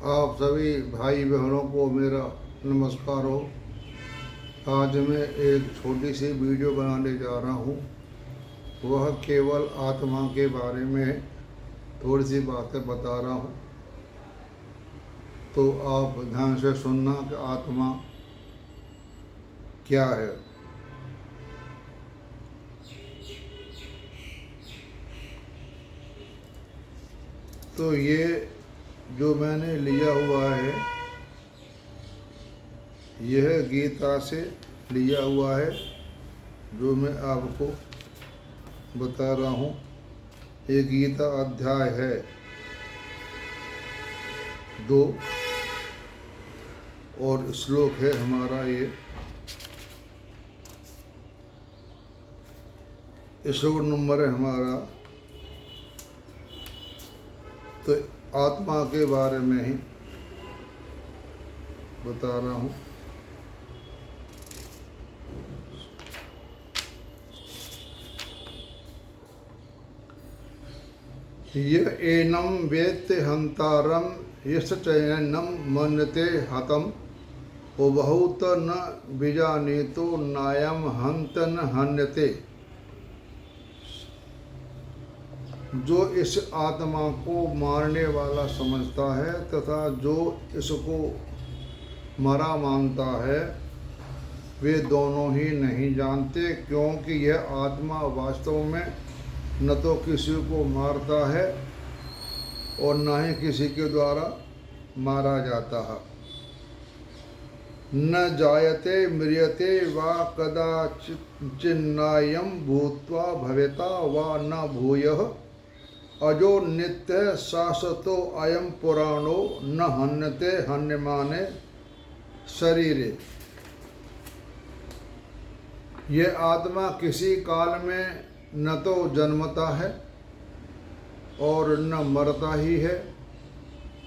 आप सभी भाई बहनों को मेरा नमस्कार हो। आज मैं एक छोटी सी वीडियो बनाने जा रहा हूँ। वह केवल आत्मा के बारे में थोड़ी सी बातें बता रहा हूँ, तो आप ध्यान से सुनना कि आत्मा क्या है। तो ये जो मैंने लिया हुआ है, यह गीता से लिया हुआ है, जो मैं आपको बता रहा हूँ। ये गीता अध्याय है 2 और श्लोक है हमारा ये श्लोक नंबर है हमारा। तो आत्मा के बारे में ही बता रहा हूँ। यह एनम वेत्ते हंतारम यश चैनम मन्यते हतम ओ बहुत न बीजानीतो नायम हंत न हन्यते। जो इस आत्मा को मारने वाला समझता है तथा जो इसको मरा मानता है, वे दोनों ही नहीं जानते, क्योंकि यह आत्मा वास्तव में न तो किसी को मारता है और न ही किसी के द्वारा मारा जाता है। न जायते म्रियते वा कदाचिन्नायं भूत्वा भवेता वा न भूयः अजो नित्य शाश्वतो अयं पुराणो न हन्यते हन्यमाने शरीरे। यह आत्मा किसी काल में न तो जन्मता है और न मरता ही है,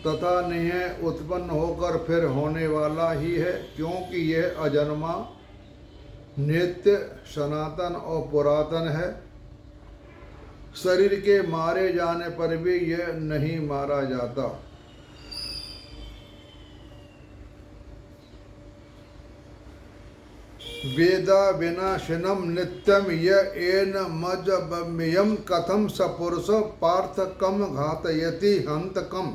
तथा नहीं उत्पन्न होकर फिर होने वाला ही है, क्योंकि यह अजन्मा, नित्य, सनातन और पुरातन है। शरीर के मारे जाने पर भी यह नहीं मारा जाता। वेदा विनाशिनम नित्यम येन मज्जम्यम कथम स पुरुष पार्थ कम घातयति हंत कम।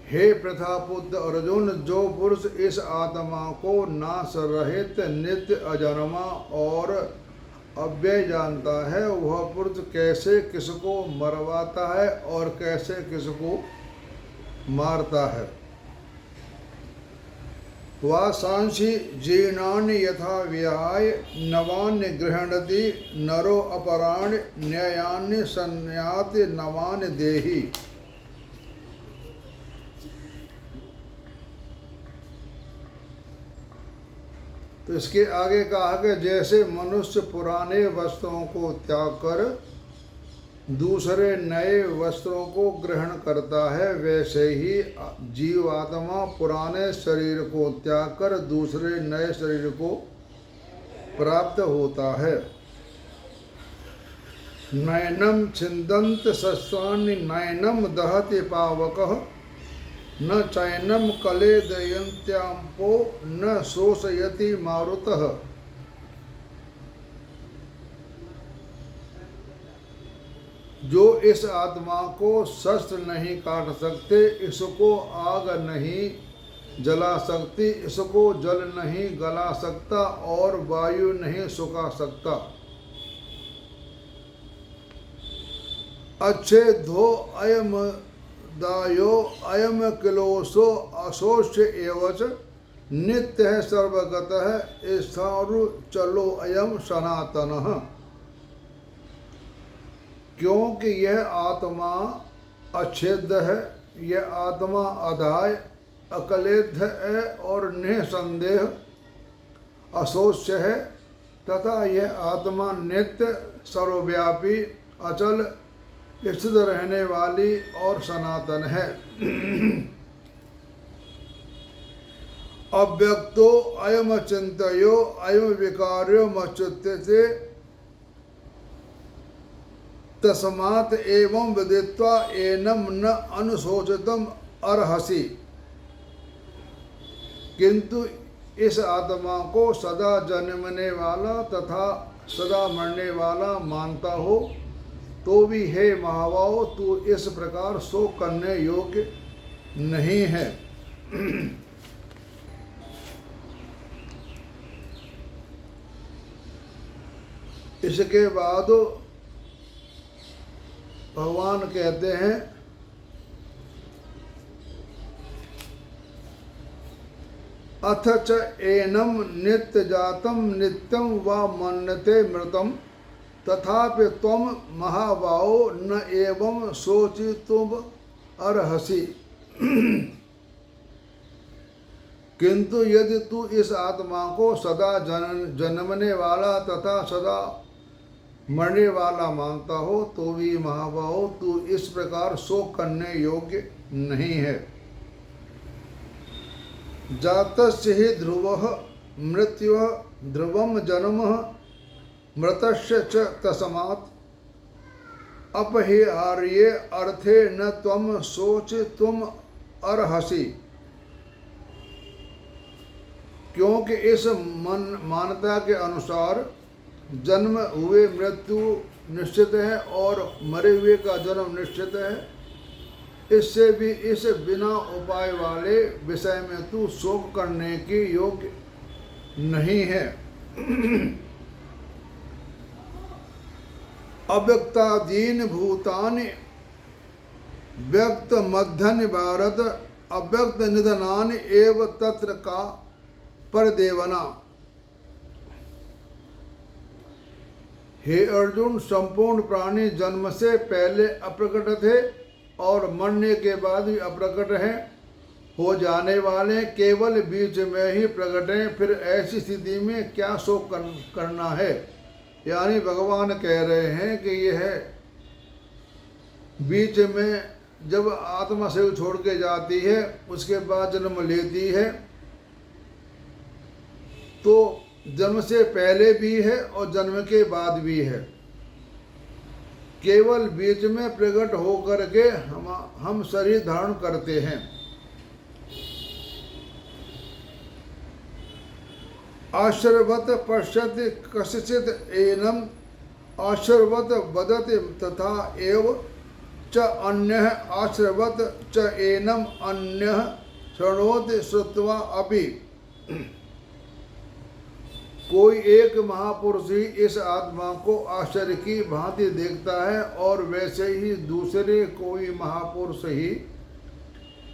हे प्रथापुत्र अर्जुन, जो पुरुष इस आत्मा को नाश रहित, नित्य, अजन्मा और अव्यय जानता है, वह पुरुष कैसे किसको मरवाता है और कैसे किसको मारता है। वासांसि जीर्णानि यथा विहाय नवानि गृह्णति नरो अपराणि न्यायानि संयाति नवानि देहि। तो इसके आगे कहा कि जैसे मनुष्य पुराने वस्त्रों को त्याग कर दूसरे नए वस्त्रों को ग्रहण करता है, वैसे ही जीवात्मा पुराने शरीर को त्याग कर दूसरे नए शरीर को प्राप्त होता है। नैनम छिन्दन्त शस्त्राणि नैनम दहति पावकः न चैनम कलेदयन्त्याम्पो न शोषयति मारुतः। जो इस आत्मा को शस्त्र नहीं काट सकते, इसको आग नहीं जला सकती, इसको जल नहीं गला सकता और वायु नहीं सुखा सकता। अच्छे धो अयम दायो अयम किलोसो अशोष्य एवच नित्य है सर्वगतः स्थारु चलो अयम सनातनः। क्योंकि यह आत्मा अच्छेद्य है, यह आत्मा अधाय अकलेद्य है और निसंदेह अशोष्य है, तथा यह आत्मा नित्य, सर्वव्यापी, अचल, स्थित रहने वाली और सनातन है। अव्यक्तो अयम चिंतयो अयम विकार्यो मच्युत्यते तस्मात् एवं विदित्वा एनम न अनुशोचितम अर्हसि। किंतु इस आत्मा को सदा जन्मने वाला तथा सदा मरने वाला मानता हो तो भी हे महाबाहो तू इस प्रकार शोक करने योग्य नहीं है। इसके बाद भगवान कहते हैं अथ च एनम नित्य जातम नित्यम व मन्यते मृतम तथापि त्वम महाबाहो न एवं शोचितुम अर्हसि। किंतु यदि तू इस आत्मा को सदा जन्मने वाला तथा सदा मरने वाला मानता हो तो भी महाबाहो तू इस प्रकार शोक करने योग्य नहीं है। जातस्य हि ध्रुवः मृत्युः ध्रुवं जन्मः मृतस्य च तस्मात् अपरिहार्ये अर्थे न त्वं शोचितुम अर्हसि। क्योंकि इस मान्यता के अनुसार जन्म हुए मृत्यु निश्चित है और मरे हुए का जन्म निश्चित है। इससे भी इस बिना उपाय वाले विषय में तू शोक करने की योग्य नहीं है। अव्यक्तादीन भूतानि व्यक्त मध्यन भारत अव्यक्त निधनानि एव तत्र का परदेवना। हे अर्जुन, संपूर्ण प्राणी जन्म से पहले अप्रकट थे और मरने के बाद भी अप्रकट हैं, हो जाने वाले केवल बीच में ही प्रकट हैं। फिर ऐसी स्थिति में क्या शोक करना है। यानी भगवान कह रहे हैं कि यह बीच में जब आत्मा शरीर छोड़ के जाती है उसके बाद जन्म लेती है तो जन्म से पहले भी है और जन्म के बाद भी है। केवल बीच में प्रकट होकर के हम शरीर धारण करते हैं। आश्रवत पश्यति कस्यचित् एनम आश्रवत वदति तथा एव च अन्यः आश्रवत च एनम अन्यः शृणोति श्रुत्वा अपि। कोई एक महापुरुष ही इस आत्मा को आश्चर्य की भांति देखता है और वैसे ही दूसरे कोई महापुरुष ही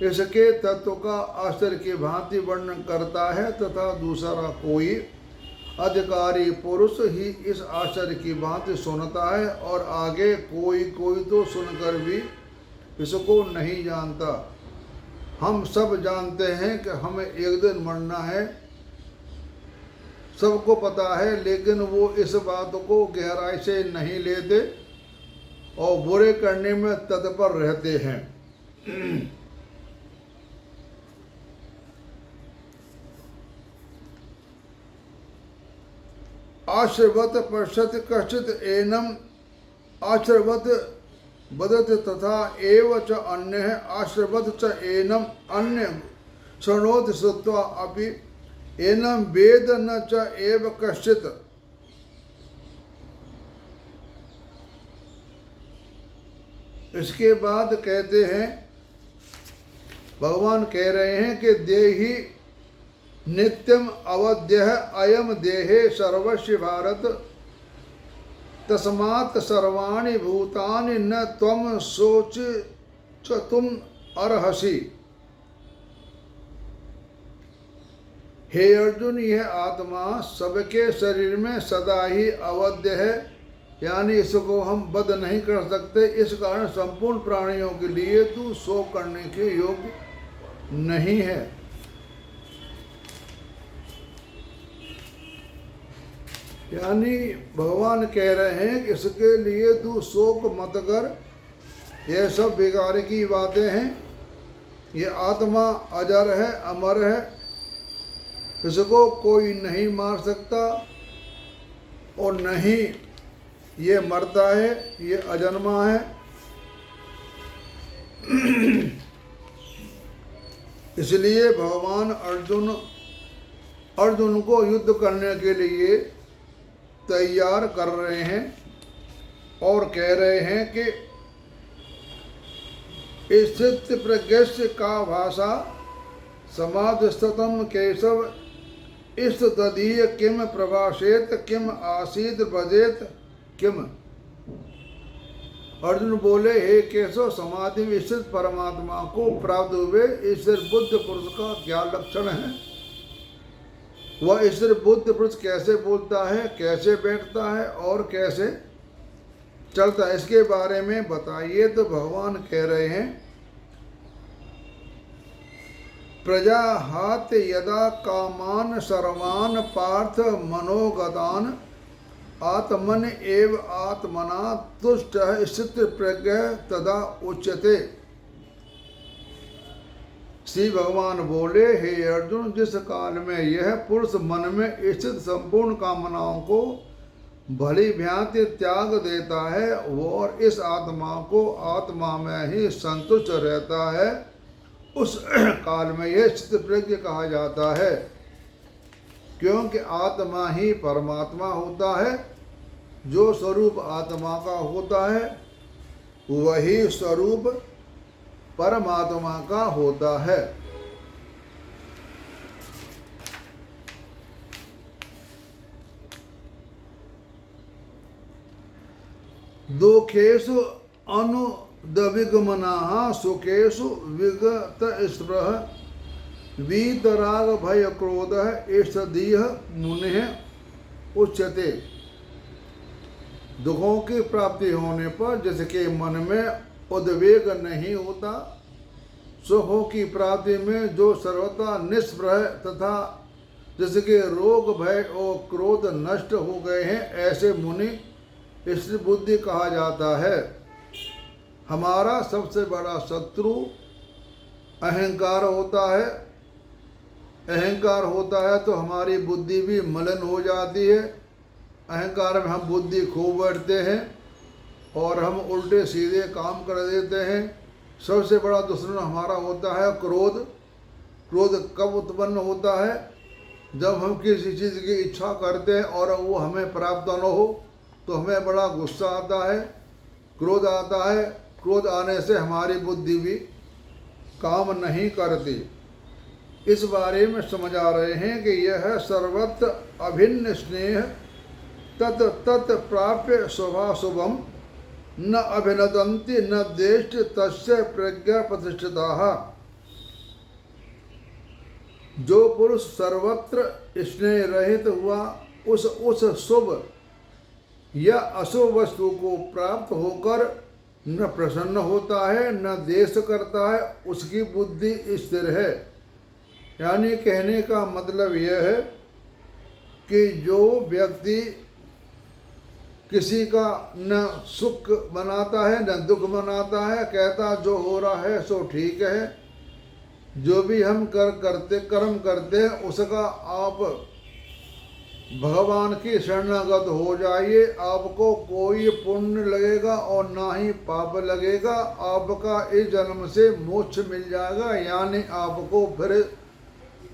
इसके तत्व का आश्चर्य की भांति वर्णन करता है तथा दूसरा कोई अधिकारी पुरुष ही इस आश्चर्य की भांति सुनता है और आगे कोई तो सुनकर भी इसको नहीं जानता। हम सब जानते हैं कि हमें एक दिन मरना है, सबको पता है, लेकिन वो इस बात को गहराई से नहीं लेते और बुरे करने में तत्पर रहते हैं। आश्रवत पश्यति कश्चित् एनम आश्रवत वदति तथा एव च अन्यः आश्रवत च एनम अन्य शृणोति श्रुत्वा अपि एनम वेद न च एव कश्चित्। इसके बाद कहते हैं, भगवान कह रहे हैं कि देहि नित्यम अवध्यः अयम देहे सर्वस्य भारत तस्मात् सर्वाणि भूतानि न त्वं शोचितुम अर्हसि। हे अर्जुन, यह आत्मा सबके शरीर में सदा ही अवध्य है, यानी इसको हम बद नहीं कर सकते। इस कारण संपूर्ण प्राणियों के लिए तू शोक करने के योग्य नहीं है। यानी भगवान कह रहे हैं कि इसके लिए तू शोक मत कर, यह सब बेकार की बातें हैं। ये आत्मा अजर है, अमर है, इसको कोई नहीं मार सकता और नहीं ये मरता है, ये अजन्मा है। इसलिए भगवान अर्जुन को युद्ध करने के लिए तैयार कर रहे हैं और कह रहे हैं कि स्थित प्रज्ञस्य का भाषा समाधिस्तम केशव इस तदीय किम प्रभाषेत किम आसीद बजेत किम। अर्जुन बोले, हे केशव, समाधि में स्थित परमात्मा को प्राप्त हुए ईश्वर बुद्ध पुरुष का क्या लक्षण है? वह ईश्वर बुद्ध पुरुष कैसे बोलता है, कैसे बैठता है और कैसे चलता है, इसके बारे में बताइए। तो भगवान कह रहे हैं, प्रजाहात यदा कामान सर्वान पार्थ मनोगतान आत्मन एव आत्मना तुष्ट स्थित प्रज्ञ तदा उच्यते। श्री भगवान बोले, हे अर्जुन, जिस काल में यह पुरुष मन में स्थित संपूर्ण कामनाओं को भली भांति त्याग देता है और इस आत्मा को आत्मा में ही संतुष्ट रहता है, उस काल में यह स्थित प्रज्ञ कहा जाता है। क्योंकि आत्मा ही परमात्मा होता है। जो स्वरूप आत्मा का होता है वही स्वरूप परमात्मा का होता है। दुखेषु अनुदविगमनाः सुखेषु विगत स्पृह वीतराग भय क्रोधः ईष्टदीह मुनिः उच्यते। दुखों की प्राप्ति होने पर जिसके मन में उद्वेग नहीं होता, सुखों की प्राप्ति में जो सर्वथा निष्प्रह तथा जिसके रोग भय और क्रोध नष्ट हो गए हैं, ऐसे मुनि इस बुद्धि कहा जाता है। हमारा सबसे बड़ा शत्रु अहंकार होता है। अहंकार होता है तो हमारी बुद्धि भी मलिन हो जाती है। अहंकार में हम बुद्धि खो बैठते हैं और हम उल्टे सीधे काम कर देते हैं। सबसे बड़ा दुश्मन हमारा होता है क्रोध। क्रोध कब उत्पन्न होता है? जब हम किसी चीज़ की इच्छा करते हैं और वो हमें प्राप्त न हो तो हमें बड़ा गुस्सा आता है, क्रोध आता है। क्रोध आने से हमारी बुद्धि भी काम नहीं करती। इस बारे में समझा रहे हैं कि यह सर्वत्र अभिन्न स्नेह तत् तत् प्राप्य शुभाशुभम न अभिनदन्ति न देष्ट तस्य प्रज्ञा प्रतिष्ठिताः। जो पुरुष सर्वत्र स्नेह रहित हुआ उस शुभ या अशुभ वस्तु को प्राप्त होकर न प्रसन्न होता है न द्वेष करता है, उसकी बुद्धि स्थिर है। यानी कहने का मतलब यह है कि जो व्यक्ति किसी का न सुख मनाता है न दुख मनाता है, कहता जो हो रहा है सो ठीक है, जो भी हम कर्म करते हैं उसका आप भगवान की शरणागत हो जाइए। आपको कोई पुण्य लगेगा और ना ही पाप लगेगा। आपका इस जन्म से मोक्ष मिल जाएगा। यानी आपको फिर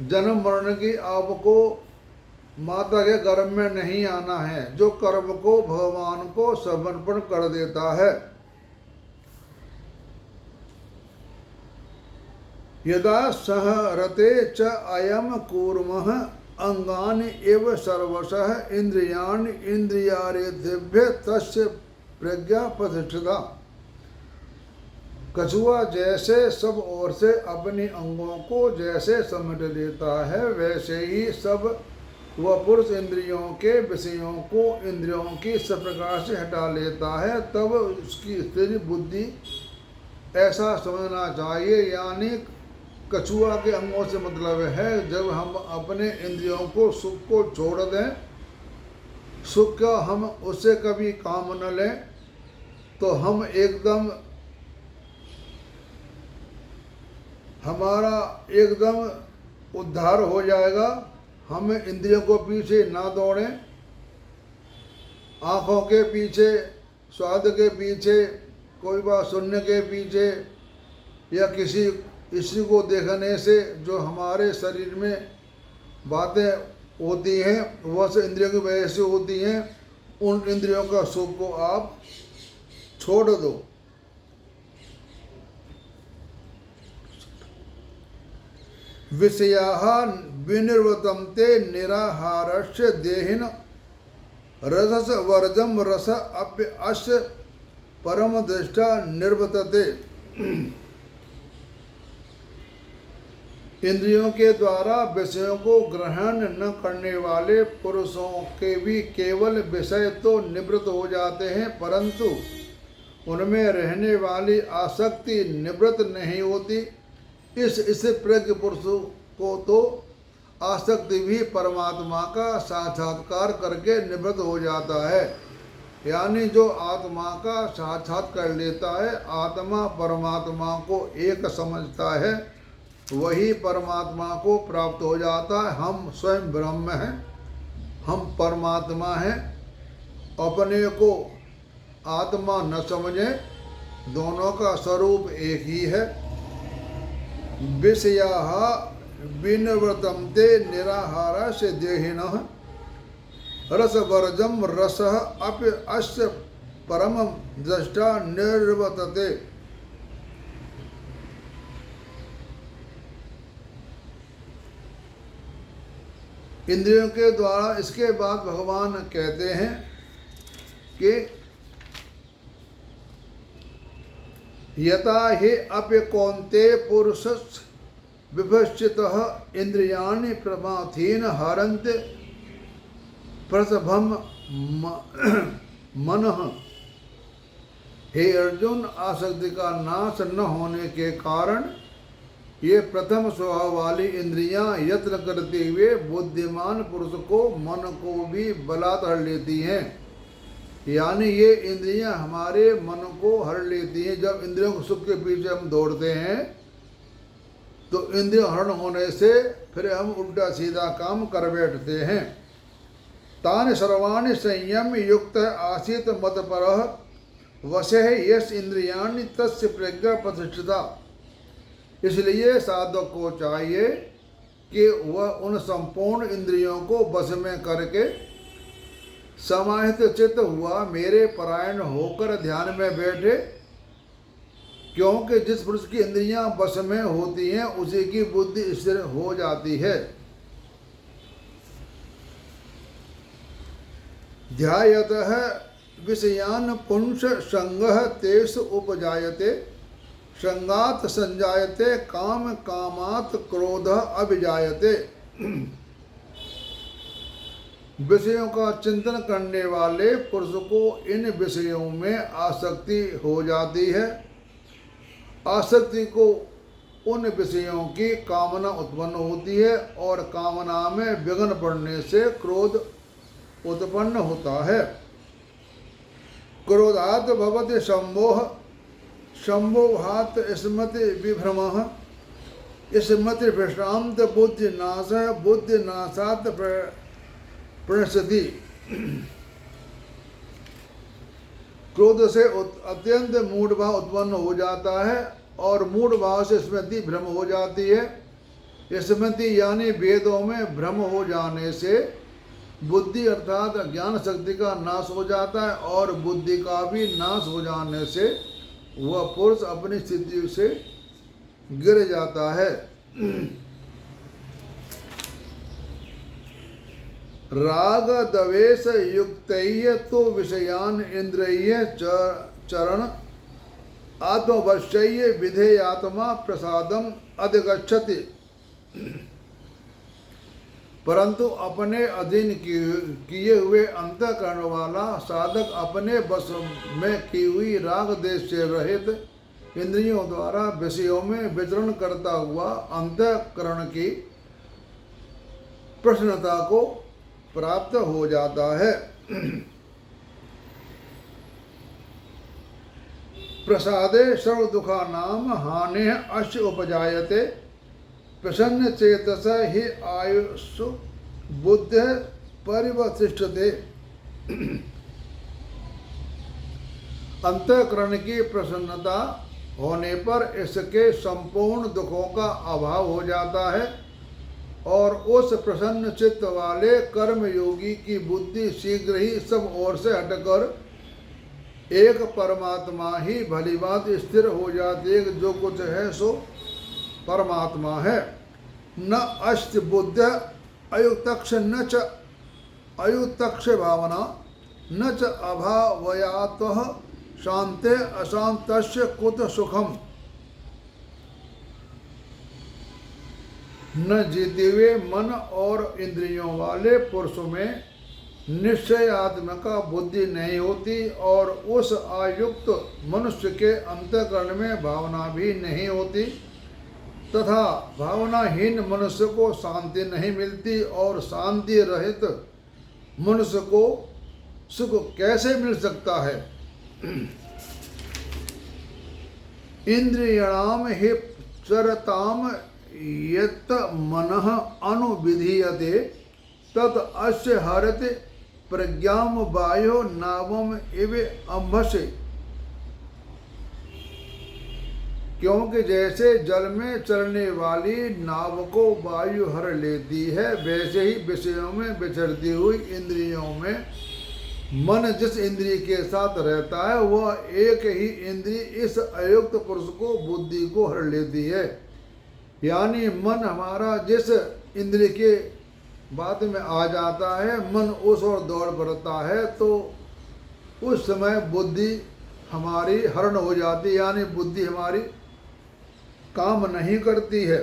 जन्म मरण की आपको माता के गर्भ में नहीं आना है। जो कर्म को भगवान को समर्पण कर देता है। यदा सह रते च अयम कूर्मः अंगानि एव सर्वशः इंद्रियाणि इंद्रियारेभ्य तस्य प्रज्ञा प्रतिष्ठिता। कछुआ जैसे सब ओर से अपने अंगों को जैसे समेट लेता है, वैसे ही सब वह पुरुष इंद्रियों के विषयों को इंद्रियों की सब प्रकार से हटा लेता है, तब उसकी स्थिर बुद्धि ऐसा समझना चाहिए। यानी कछुआ के अंगों से मतलब है जब हम अपने इंद्रियों को सुख को छोड़ दें, सुख का हम उससे कभी काम न लें, तो हम एकदम हमारा एकदम उद्धार हो जाएगा। हम इंद्रियों को पीछे ना दौड़ें आँखों के पीछे, स्वाद के पीछे, कोई बात सुनने के पीछे, या किसी को देखने से जो हमारे शरीर में बातें होती हैं वह सब इंद्रियों की वजह से होती हैं। उन इंद्रियों का सुख को आप छोड़ दो। विषयाः विनिर्वर्तन्ते निराहारस्य देहिन रजस वर्जम रस अप्यस्य परम दृष्टा निर्वर्तते। इंद्रियों के द्वारा विषयों को ग्रहण न करने वाले पुरुषों के भी केवल विषय तो निवृत्त हो जाते हैं, परंतु उनमें रहने वाली आसक्ति निवृत्त नहीं होती। इस प्रज्ञ पुरुष को तो आसक्ति भी परमात्मा का साक्षात्कार करके निवृत्त हो जाता है। यानी जो आत्मा का साक्षात कर लेता है, आत्मा परमात्मा को एक समझता है, वही परमात्मा को प्राप्त हो जाता है। हम स्वयं ब्रह्म हैं, हम परमात्मा हैं। अपने को आत्मा न समझें, दोनों का स्वरूप एक ही है। विषयाः विनिर्वर्तन्ते निराहारस्य देहिनः रसवर्जम रसः अप्यस्य परमं दृष्टा निर्वर्तते। इंद्रियों के द्वारा, इसके बाद भगवान कहते हैं कि यथा हि अप्यकौन्ते पुरुष विभश्चितः इंद्रियाणि प्रमाथीन हरन्ते प्रसभम मनः। हे अर्जुन, आसक्ति का नाश न होने के कारण ये प्रथम स्वभाव वाली इंद्रियां यत्न करते हुए बुद्धिमान पुरुष को, मन को भी बलात् हर लेती हैं। यानी ये इंद्रियां हमारे मन को हर लेती हैं। जब इंद्रियों के सुख के पीछे हम दौड़ते हैं तो इंद्रिय हरण होने से फिर हम उल्टा सीधा काम कर बैठते हैं। तानि सर्वाणि संयम युक्त आसीत मत्परः वशः यस्य इंद्रियाणि तस्य प्रज्ञा प्रतिष्ठिता। इसलिए साधक को चाहिए कि वह उन संपूर्ण इंद्रियों को वश में करके समाहित चित्त हुआ मेरे परायण होकर ध्यान में बैठे, क्योंकि जिस पुरुष की इंद्रियां वश में होती हैं उसी की बुद्धि स्थिर हो जाती है। ध्यायतः विषयान् पुंस संगः तेषु उपजायते संगात संजायते काम कामात क्रोध अभिजायते। विषयों का चिंतन करने वाले पुरुष को इन विषयों में आसक्ति हो जाती है। आसक्ति को उन विषयों की कामना उत्पन्न होती है और कामना में विघ्न पड़ने से क्रोध उत्पन्न होता है। क्रोधात् भवति सम्मोह, सम्मोहात् स्मृति विभ्रमः, स्मृति भ्रष्टान्त बुद्धिनाशः, बुद्धिनाशात् प्रणश्यति। क्रोध से अत्यंत मूढ़ भाव उत्पन्न हो जाता है और मूढ़ भाव से स्मृति भ्रम हो जाती है। स्मृति यानी वेदों में भ्रम हो जाने से बुद्धि अर्थात ज्ञान शक्ति का नाश हो जाता है और बुद्धि का भी नाश हो जाने से वह पुरुष अपनी स्थिति से गिर जाता है। राग द्वेष युक्तैः तो विषयान इंद्रिय चरण आत्मवश्यैः विधेयात्मा प्रसादम अधिगच्छति। परंतु अपने अधीन किए हुए अंतःकरण वाला साधक अपने वश में की हुई राग देश से रहित इंद्रियों द्वारा विषयों में विचरण करता हुआ अंतःकरण की प्रसन्नता को प्राप्त हो जाता है। प्रसादे सर्व दुखा नाम हानि अश्य उपजायते प्रसन्न चेतस ही आयुषु बुद्ध परिवतिष्ठते। अंतःकरण की प्रसन्नता होने पर इसके संपूर्ण दुखों का अभाव हो जाता है और उस प्रसन्न चित्त वाले कर्म योगी की बुद्धि शीघ्र ही सब ओर से हटकर एक परमात्मा ही भली बात स्थिर हो जाती है। जो कुछ है सो परमात्मा है। न अस्त बुद्ध अयुक्तक्ष न च अयुक्तक्ष भावना न च अभावयातः शांते अशांतस्य कुत सुखम। न जीते हुए मन और इंद्रियों वाले पुरुष में निश्चय आत्मा का बुद्धि नहीं होती और उस आयुक्त मनुष्य के अंतःकरण में भावना भी नहीं होती तथा भावनाहीन मनुष्य को शांति नहीं मिलती और शांति रहित मनुष्य को सुख कैसे मिल सकता है। इंद्रियाणाम हि चरताम यत् मनः अनुविधीयते तत् अस्य हरते प्रज्ञाम वायो नावम इव अम्भसे। क्योंकि जैसे जल में चलने वाली नाव को वायु हर लेती है वैसे ही विषयों में विचरती हुई इंद्रियों में मन जिस इंद्रिय के साथ रहता है वह एक ही इंद्रिय इस अयुक्त पुरुष को बुद्धि को हर लेती है। यानी मन हमारा जिस इंद्रिय के बात में आ जाता है मन उस ओर दौड़ पड़ता है तो उस समय बुद्धि हमारी हरण हो जाती है, यानी बुद्धि हमारी काम नहीं करती है।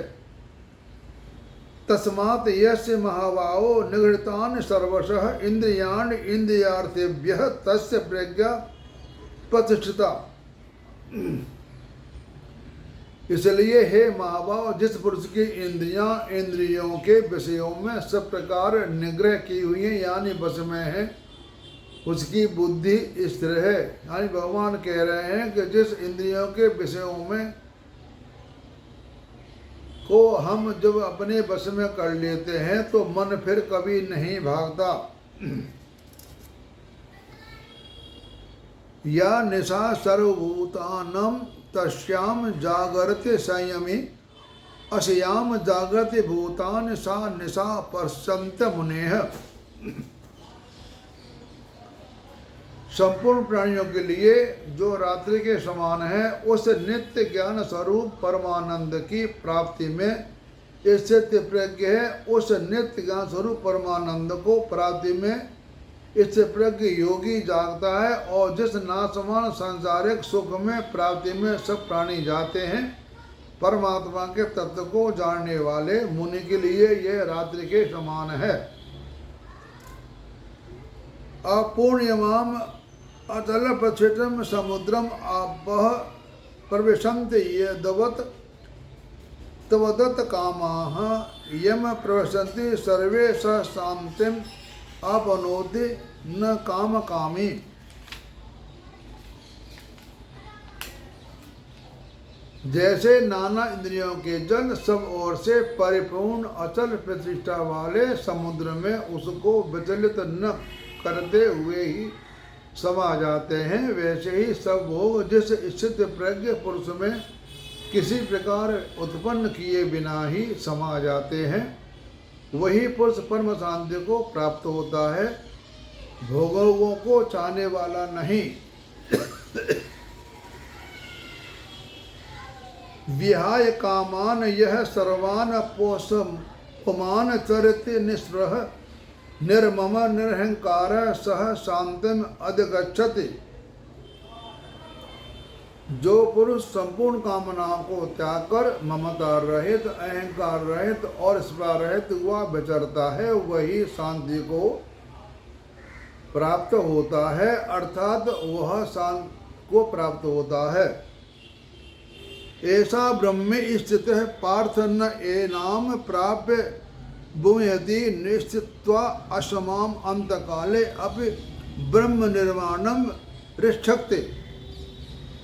तस्मात् यस्य महाबाहो निगृहीतान् सर्वशः इंद्रियाणि इंद्रियार्थेभ्यः तस्य प्रज्ञा प्रतिष्ठिता। इसलिए हे महाभाव जिस पुरुष की इंद्रियां इंद्रियों के विषयों में सब प्रकार निग्रह की हुई है यानी बस में है उसकी बुद्धि स्थिर है। यानी भगवान कह रहे हैं कि जिस इंद्रियों के विषयों में को हम जब अपने बस में कर लेते हैं तो मन फिर कभी नहीं भागता। या निशा सर्वभूतानां तस्याम जागृति संयमी अस्याम जागृति भूतान सा निशा पश्यन्त मुनेः। संपूर्ण प्राणियों के लिए जो रात्रि के समान है उस नित्य ज्ञान स्वरूप परमानंद की प्राप्ति में स्थित प्रज्ञ है। उस नित्य ज्ञान स्वरूप परमानंद को प्राप्ति में इससे प्रज्ञ योगी जागता है और जिस नासमान सांसारिक सुख में प्राप्ति में सब प्राणी जाते हैं परमात्मा के तत्व को जानने वाले मुनि के लिए यह रात्रि के समान है। अपूर्ण्यमाम अतल प्रथितम समुद्रम आपः प्रविशन्ति यदवत् तवदत् कामाः यम प्रविशन्ति सर्वे स शान्तिम् आपनोति न काम कामी। जैसे नाना इंद्रियों के जल सब ओर से परिपूर्ण अचल प्रतिष्ठा वाले समुद्र में उसको विचलित न करते हुए ही समा जाते हैं वैसे ही सब भोग जिस स्थित प्रज्ञ पुरुष में किसी प्रकार उत्पन्न किए बिना ही समा जाते हैं वही पुरुष परम शांति को प्राप्त होता है भोगों को चाहने वाला नहीं। विहाय कामान यह सर्वान पोषमान चरित निस्पृह निर्मम निरहंकार सह शांतिम अधिगच्छति। जो पुरुष संपूर्ण कामनाओं को त्याग कर ममता रहित अहंकार रहित और स्पृहा रहित हुआ विचरता है वही शांति को प्राप्त होता है अर्थात वह शांति को प्राप्त होता है। ऐसा ब्रह्म स्थित पार्थ न एनाम प्राप्य भूयति निश्चित्वा असमाम अंतकाले अपि ब्रह्म निर्वाणम ऋक्षक्ति।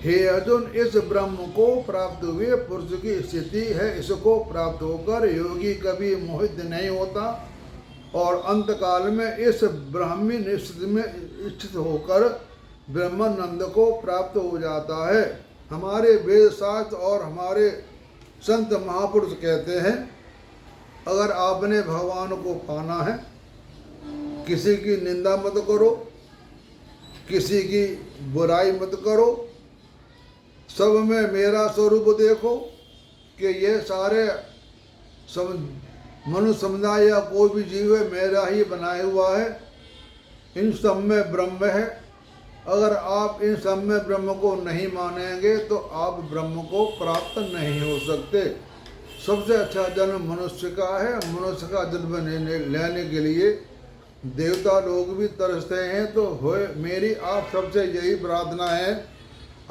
हे अर्जुन इस ब्रह्म को प्राप्त हुए पुरुष की स्थिति है इसको प्राप्त होकर योगी कभी मोहित नहीं होता और अंतकाल में इस ब्राह्मी निश्चित में स्थित होकर ब्रह्मानंद को प्राप्त हो जाता है। हमारे वेद शास्त्र और हमारे संत महापुरुष कहते हैं, अगर आपने भगवान को पाना है, किसी की निंदा मत करो, किसी की बुराई मत करो, सब में मेरा स्वरूप देखो कि ये सारे मनुष्य समुदाय या कोई भी जीव है मेरा ही बनाया हुआ है, इन सब में ब्रह्म है। अगर आप इन सब में ब्रह्म को नहीं मानेंगे तो आप ब्रह्म को प्राप्त नहीं हो सकते। सबसे अच्छा जन्म मनुष्य का है। मनुष्य का जन्म लेने के लिए देवता लोग भी तरसते हैं। तो होए मेरी आप सबसे यही प्रार्थना है,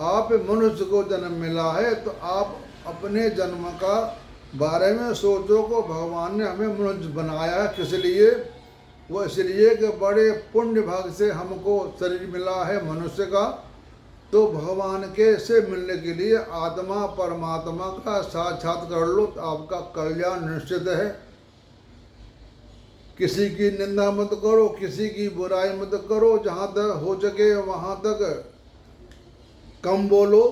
आप मनुष्य को जन्म मिला है तो आप अपने जन्म का बारे में सोचो को भगवान ने हमें मनुष्य बनाया है किस लिए। वो इसलिए कि बड़े पुण्य भाग से हमको शरीर मिला है मनुष्य का, तो भगवान के से मिलने के लिए आत्मा परमात्मा का साक्षात कर लो तो आपका कल्याण निश्चित है। किसी की निंदा मत करो, किसी की बुराई मत करो, जहाँ तक हो सके वहाँ तक कम बोलो,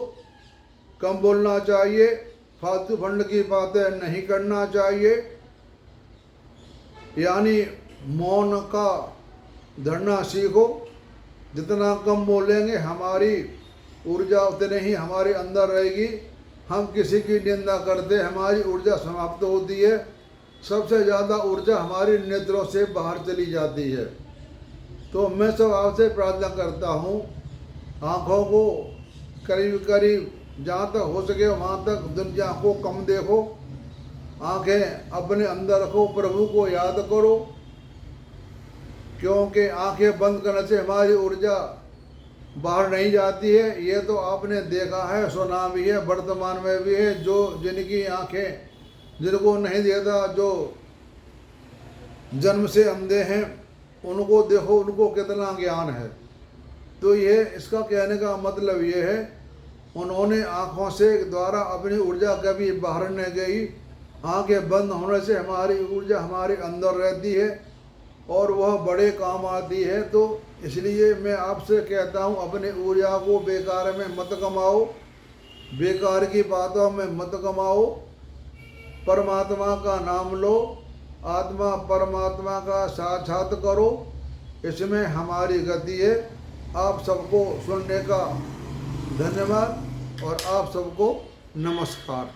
कम बोलना चाहिए, फालतू फंड की बातें नहीं करना चाहिए, यानी मौन का धरना सीखो। जितना कम बोलेंगे हमारी ऊर्जा उतने ही हमारे अंदर रहेगी। हम किसी की निंदा करते हमारी ऊर्जा समाप्त होती है। सबसे ज़्यादा ऊर्जा हमारी नेत्रों से बाहर चली जाती है। तो मैं सब आपसे प्रार्थना करता हूँ, आँखों को करीब करीब जहाँ तक हो सके वहाँ तक दुनिया को कम देखो, आँखें अपने अंदर रखो, प्रभु को याद करो, क्योंकि आंखें बंद करने से हमारी ऊर्जा बाहर नहीं जाती है। ये तो आपने देखा है, सुना भी है, वर्तमान में भी है। जो जिनकी आंखें जिनको नहीं देता, जो जन्म से अंधे हैं, उनको देखो उनको कितना ज्ञान है। तो ये इसका कहने का मतलब ये है, उन्होंने आँखों से द्वारा अपनी ऊर्जा कभी बाहर नहीं गई। आंखें बंद होने से हमारी ऊर्जा हमारे अंदर रहती है और वह बड़े काम आती है। तो इसलिए मैं आपसे कहता हूँ, अपने ऊर्जा को बेकार में मत कमाओ, बेकार की बातों में मत कमाओ, परमात्मा का नाम लो, आत्मा परमात्मा का साक्षात करो, इसमें हमारी गति है। आप सबको सुनने का धन्यवाद और आप सबको नमस्कार।